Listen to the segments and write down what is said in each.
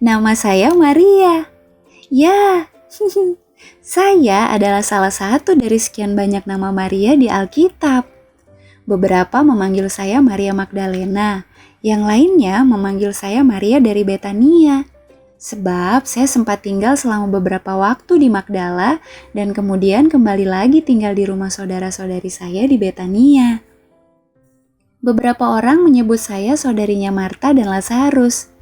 Nama saya Maria. Ya, saya adalah salah satu dari sekian banyak nama Maria di Alkitab. Beberapa memanggil saya Maria Magdalena, yang lainnya memanggil saya Maria dari Betania. Sebab saya sempat tinggal selama beberapa waktu di Magdala dan kemudian kembali lagi tinggal di rumah saudara-saudari saya di Betania. Beberapa orang menyebut saya saudarinya Marta dan Lazarus.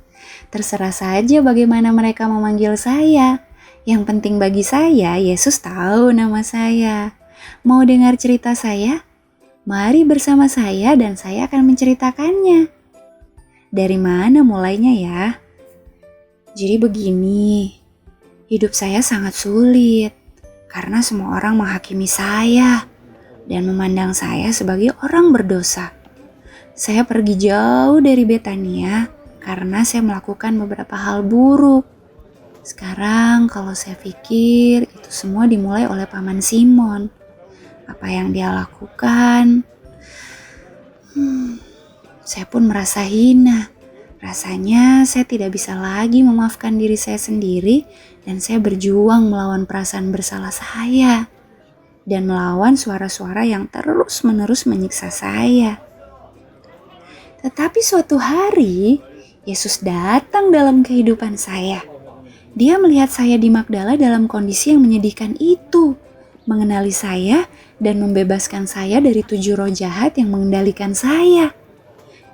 Terserah saja bagaimana mereka memanggil saya. Yang penting bagi saya, Yesus tahu nama saya. Mau dengar cerita saya? Mari bersama saya dan saya akan menceritakannya. Dari mana mulainya ya? Jadi begini, hidup saya sangat sulit karena semua orang menghakimi saya dan memandang saya sebagai orang berdosa. Saya pergi jauh dari Betania karena saya melakukan beberapa hal buruk. Sekarang kalau saya pikir itu semua dimulai oleh Paman Simon. Apa yang dia lakukan? Saya pun merasa hina. Rasanya saya tidak bisa lagi memaafkan diri saya sendiri dan saya berjuang melawan perasaan bersalah saya dan melawan suara-suara yang terus-menerus menyiksa saya. Tetapi suatu hari, Yesus datang dalam kehidupan saya. Dia melihat saya di Magdala dalam kondisi yang menyedihkan itu, mengenali saya dan membebaskan saya dari 7 roh jahat yang mengendalikan saya.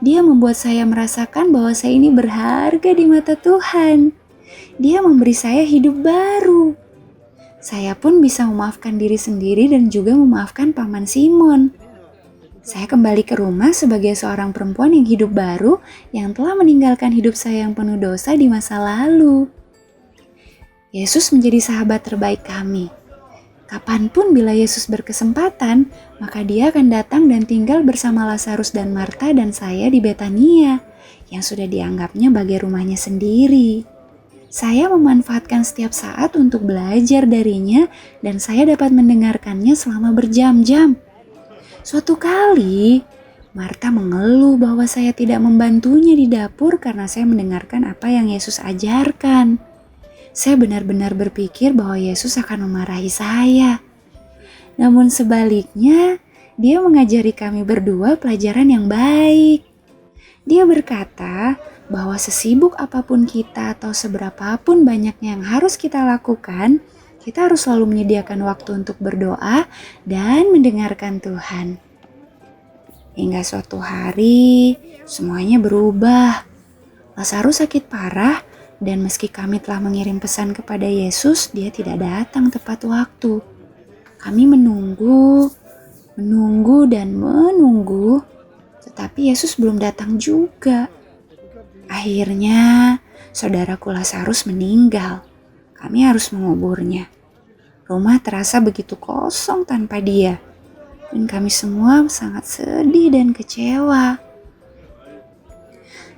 Dia membuat saya merasakan bahwa saya ini berharga di mata Tuhan. Dia memberi saya hidup baru. Saya pun bisa memaafkan diri sendiri dan juga memaafkan Paman Simon. Saya kembali ke rumah sebagai seorang perempuan yang hidup baru yang telah meninggalkan hidup saya yang penuh dosa di masa lalu. Yesus menjadi sahabat terbaik kami. Kapanpun bila Yesus berkesempatan, maka dia akan datang dan tinggal bersama Lazarus dan Marta dan saya di Betania, yang sudah dianggapnya bagai rumahnya sendiri. Saya memanfaatkan setiap saat untuk belajar darinya dan saya dapat mendengarkannya selama berjam-jam. Suatu kali, Marta mengeluh bahwa saya tidak membantunya di dapur karena saya mendengarkan apa yang Yesus ajarkan. Saya benar-benar berpikir bahwa Yesus akan memarahi saya. Namun sebaliknya, dia mengajari kami berdua pelajaran yang baik. Dia berkata bahwa sesibuk apapun kita atau seberapapun banyaknya yang harus kita lakukan, kita harus selalu menyediakan waktu untuk berdoa dan mendengarkan Tuhan. Hingga suatu hari, semuanya berubah. Lazarus sakit parah, dan meski kami telah mengirim pesan kepada Yesus, dia tidak datang tepat waktu. Kami menunggu dan menunggu, tetapi Yesus belum datang juga. Akhirnya, saudaraku Lazarus meninggal. Kami harus menguburnya. Rumah terasa begitu kosong tanpa dia, dan kami semua sangat sedih dan kecewa.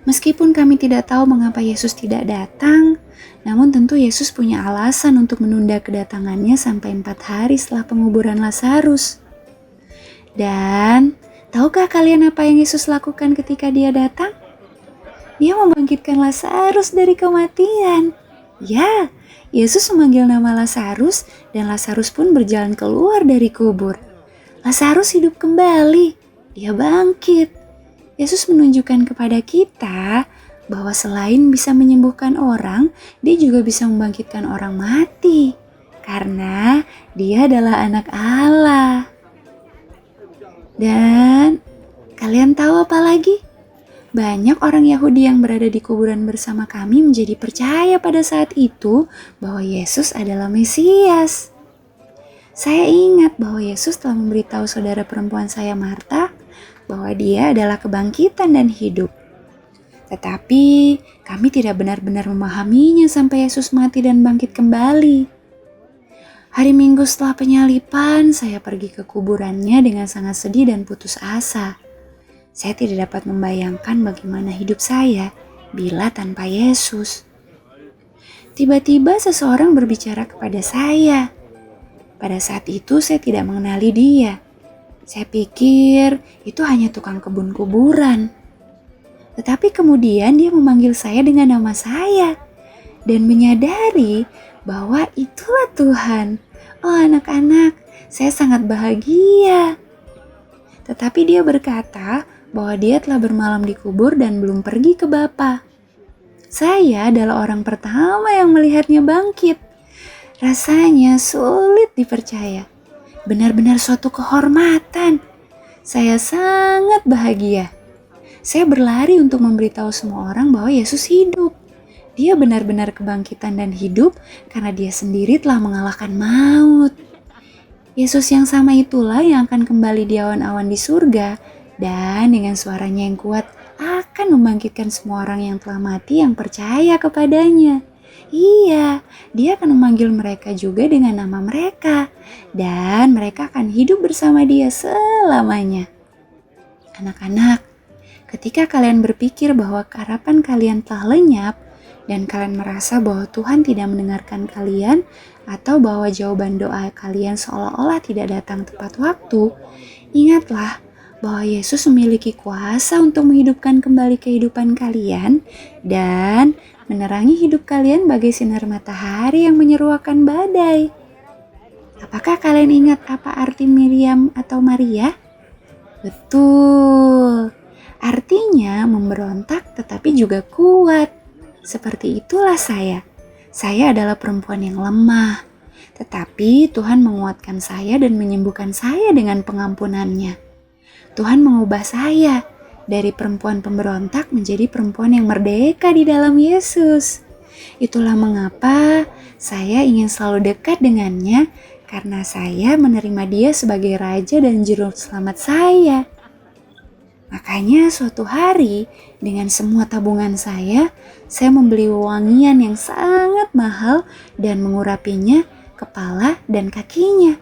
Meskipun kami tidak tahu mengapa Yesus tidak datang, namun tentu Yesus punya alasan untuk menunda kedatangannya sampai 4 hari setelah penguburan Lazarus. Dan, tahukah kalian apa yang Yesus lakukan ketika dia datang? Dia membangkitkan Lazarus dari kematian. Ya, Yesus memanggil nama Lazarus dan Lazarus pun berjalan keluar dari kubur. Lazarus hidup kembali. Dia bangkit. Yesus menunjukkan kepada kita bahwa selain bisa menyembuhkan orang, dia juga bisa membangkitkan orang mati. Karena dia adalah anak Allah. Dan kalian tahu apa lagi? Banyak orang Yahudi yang berada di kuburan bersama kami menjadi percaya pada saat itu bahwa Yesus adalah Mesias. Saya ingat bahwa Yesus telah memberitahu saudara perempuan saya Marta bahwa dia adalah kebangkitan dan hidup. Tetapi kami tidak benar-benar memahaminya sampai Yesus mati dan bangkit kembali. Hari Minggu setelah penyalipan, saya pergi ke kuburannya dengan sangat sedih dan putus asa. Saya tidak dapat membayangkan bagaimana hidup saya bila tanpa Yesus. Tiba-tiba seseorang berbicara kepada saya. Pada saat itu saya tidak mengenali dia. Saya pikir itu hanya tukang kebun kuburan. Tetapi kemudian dia memanggil saya dengan nama saya. dan menyadari bahwa itulah Tuhan. Oh anak-anak, saya sangat bahagia. Tetapi dia berkata bahwa dia telah bermalam di kubur dan belum pergi ke Bapa. Saya adalah orang pertama yang melihatnya bangkit. Rasanya sulit dipercaya. Benar-benar suatu kehormatan. Saya sangat bahagia. Saya berlari untuk memberitahu semua orang bahwa Yesus hidup. Dia benar-benar kebangkitan dan hidup karena dia sendiri telah mengalahkan maut. Yesus yang sama itulah yang akan kembali di awan-awan di surga dan dengan suaranya yang kuat akan membangkitkan semua orang yang telah mati yang percaya kepadanya. Iya, dia akan memanggil mereka juga dengan nama mereka dan mereka akan hidup bersama dia selamanya. Anak-anak, ketika kalian berpikir bahwa harapan kalian telah lenyap dan kalian merasa bahwa Tuhan tidak mendengarkan kalian atau bahwa jawaban doa kalian seolah-olah tidak datang tepat waktu, ingatlah bahwa Yesus memiliki kuasa untuk menghidupkan kembali kehidupan kalian dan menerangi hidup kalian bagai sinar matahari yang menyeruakan badai. Apakah kalian ingat apa arti Miriam atau Maria? Betul, artinya memberontak tetapi juga kuat. Seperti itulah saya. Saya adalah perempuan yang lemah, tetapi Tuhan menguatkan saya dan menyembuhkan saya dengan pengampunannya. Tuhan mengubah saya dari perempuan pemberontak menjadi perempuan yang merdeka di dalam Yesus. Itulah mengapa saya ingin selalu dekat dengannya, karena saya menerima dia sebagai Raja dan Juru Selamat saya. Makanya suatu hari dengan semua tabungan saya membeli wewangian yang sangat mahal dan mengurapinya kepala dan kakinya.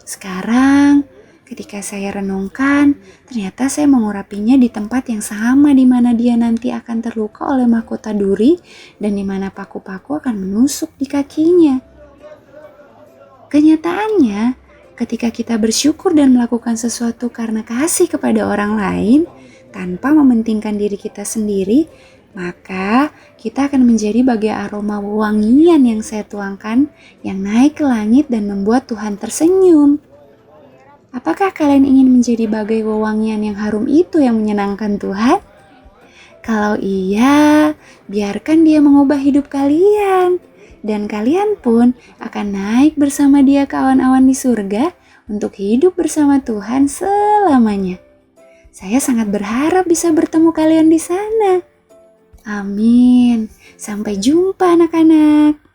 Sekarang ketika saya renungkan, ternyata saya mengurapinya di tempat yang sama di mana dia nanti akan terluka oleh mahkota duri dan di mana paku-paku akan menusuk di kakinya. Kenyataannya, ketika kita bersyukur dan melakukan sesuatu karena kasih kepada orang lain, tanpa mementingkan diri kita sendiri, maka kita akan menjadi bagai aroma wangian yang saya tuangkan, yang naik ke langit dan membuat Tuhan tersenyum. Apakah kalian ingin menjadi bagai wewangian yang harum itu yang menyenangkan Tuhan? Kalau iya, biarkan dia mengubah hidup kalian. Dan kalian pun akan naik bersama dia ke awan-awan di surga untuk hidup bersama Tuhan selamanya. Saya sangat berharap bisa bertemu kalian di sana. Amin. Sampai jumpa anak-anak.